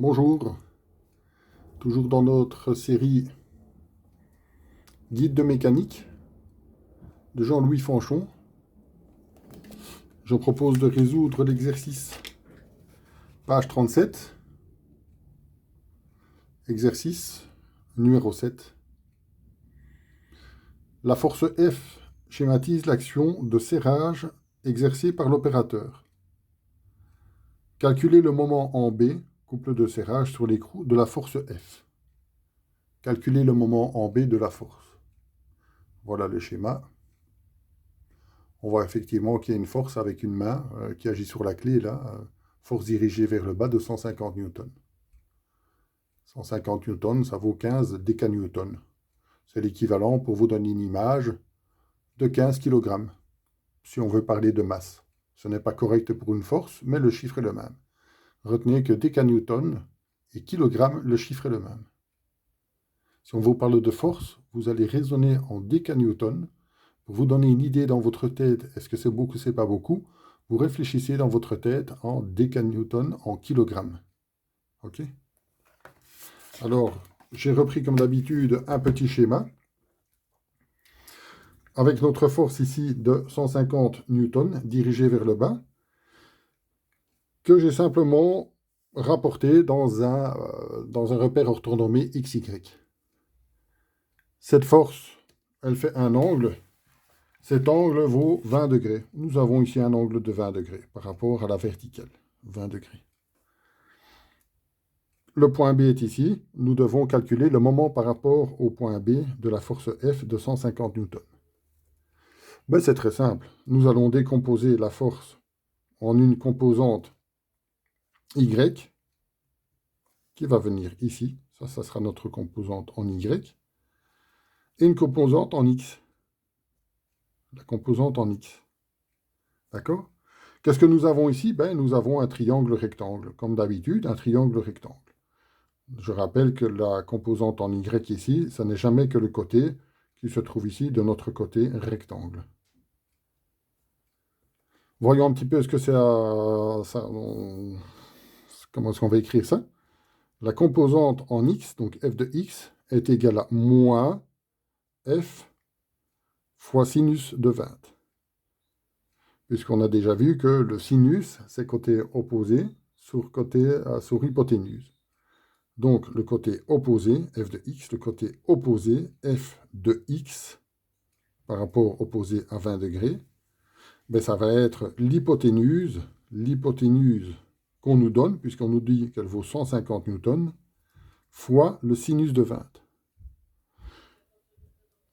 Bonjour, toujours dans notre série Guide de mécanique de Jean-Louis Fanchon. Je propose de résoudre l'exercice page 37, exercice numéro 7. La force F schématise l'action de serrage exercée par l'opérateur. Calculez le moment en B, couple de serrage sur l'écrou de la force F. Calculez le moment en B de la force. Voilà le schéma. On voit effectivement qu'il y a une force avec une main qui agit sur la clé, là, force dirigée vers le bas de 150 newtons. 150 newtons, ça vaut 15 décanewtons. C'est l'équivalent, pour vous donner une image, de 15 kg, si on veut parler de masse. Ce n'est pas correct pour une force, mais le chiffre est le même. Retenez que décanewtons et kilogramme, le chiffre est le même. Si on vous parle de force, vous allez raisonner en décanewtons. Pour vous donner une idée dans votre tête, est-ce que c'est beaucoup, c'est pas beaucoup, vous réfléchissez dans votre tête en décanewtons, en kilogrammes. OK? Alors, j'ai repris comme d'habitude un petit schéma avec notre force ici de 150 newtons dirigée vers le bas que j'ai simplement rapporté dans un repère orthonormé XY. Cette force, elle fait un angle. Cet angle vaut 20 degrés. Nous avons ici un angle de 20 degrés par rapport à la verticale. 20 degrés. Le point B est ici. Nous devons calculer le moment par rapport au point B de la force F de 150 newtons. Ben, c'est très simple. Nous allons décomposer la force en une composante Y qui va venir ici. Ça sera notre composante en Y. Et une composante en X. La composante en X. D'accord? Qu'est-ce que nous avons ici? Ben, nous avons un triangle rectangle. Comme d'habitude, un triangle rectangle. Je rappelle que la composante en Y ici, ça n'est jamais que le côté qui se trouve ici de notre côté rectangle. Voyons un petit peu ce que c'est comment est-ce qu'on va écrire ça? La composante en X, donc f de x, est égale à moins f fois sinus de 20. Puisqu'on a déjà vu que le sinus, c'est côté opposé sur hypoténuse. Donc, le côté opposé, f de x, le côté opposé, f de x, par rapport opposé à 20 degrés, ben ça va être l'hypoténuse qu'on nous donne, puisqu'on nous dit qu'elle vaut 150 newtons, fois le sinus de 20.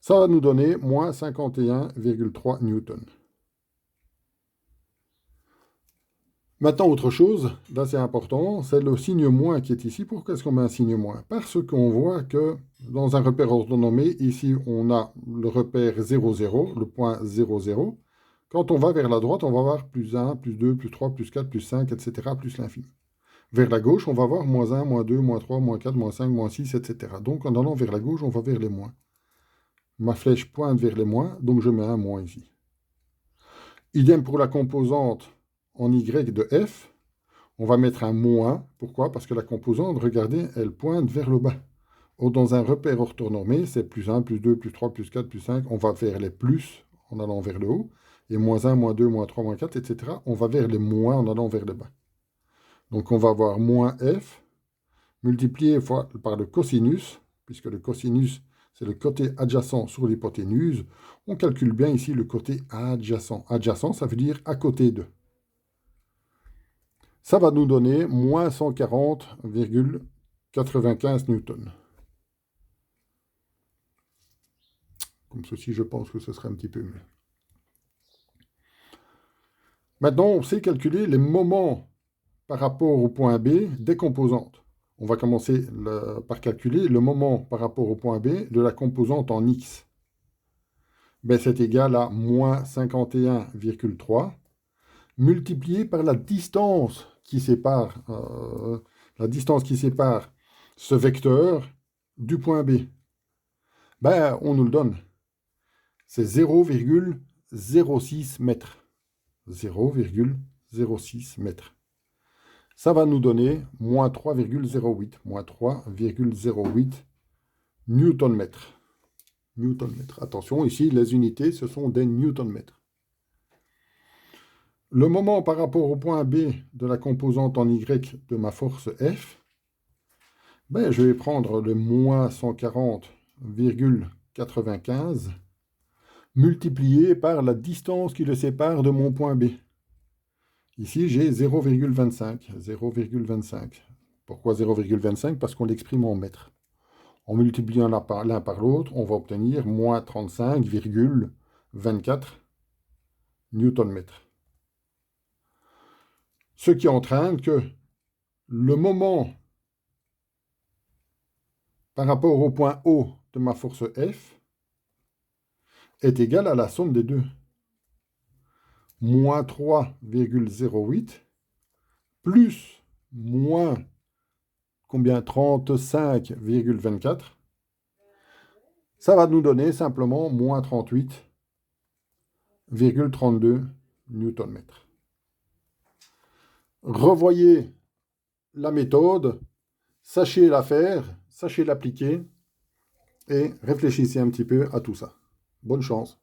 Ça va nous donner moins 51,3 newtons. Maintenant, autre chose, là c'est important, c'est le signe moins qui est ici. Pourquoi est-ce qu'on met un signe moins? Parce qu'on voit que dans un repère orthonormé, ici on a le repère 0, 0, le point 0, 0. Quand on va vers la droite, on va voir plus 1, plus 2, plus 3, plus 4, plus 5, etc., plus l'infini. Vers la gauche, on va voir moins 1, moins 2, moins 3, moins 4, moins 5, moins 6, etc. Donc en allant vers la gauche, on va vers les moins. Ma flèche pointe vers les moins, donc je mets un moins ici. Idem pour la composante en Y de F, on va mettre un moins. Pourquoi? Parce que la composante, regardez, elle pointe vers le bas. Or, dans un repère orthonormé, c'est plus 1, plus 2, plus 3, plus 4, plus 5. On va vers les plus en allant vers le haut. Et moins 1, moins 2, moins 3, moins 4, etc. On va vers les moins en allant vers le bas. Donc, on va avoir moins F multiplié par le cosinus, puisque le cosinus, c'est le côté adjacent sur l'hypoténuse. On calcule bien ici le côté adjacent. Adjacent, ça veut dire à côté de. Ça va nous donner moins 140,95 newtons. Comme ceci, je pense que ce serait un petit peu mieux. Maintenant, on sait calculer les moments par rapport au point B des composantes. On va commencer par calculer le moment par rapport au point B de la composante en X. Ben, c'est égal à moins 51,3 multiplié par la distance qui sépare ce vecteur du point B. Ben, on nous le donne. C'est 0,06 mètres. 0,06 mètres. ça va nous donner moins 3,08. Moins 3,08 newton-mètres. Newton-mètre. Attention, ici, les unités, ce sont des newton-mètres. Le moment par rapport au point B de la composante en Y de ma force F, ben, je vais prendre le moins 140,95 multiplié par la distance qui le sépare de mon point B. Ici, j'ai 0,25. 0,25. Pourquoi 0,25? Parce qu'on l'exprime en mètres. En multipliant l'un par l'autre, on va obtenir moins 35,24 newton-mètres. Ce qui entraîne que le moment par rapport au point O de ma force F est égal à la somme des deux. Moins 3,08 plus moins combien 35,24. Ça va nous donner simplement moins 38,32 newton-mètres. Revoyez la méthode, sachez la faire, sachez l'appliquer et réfléchissez un petit peu à tout ça. Bonne chance.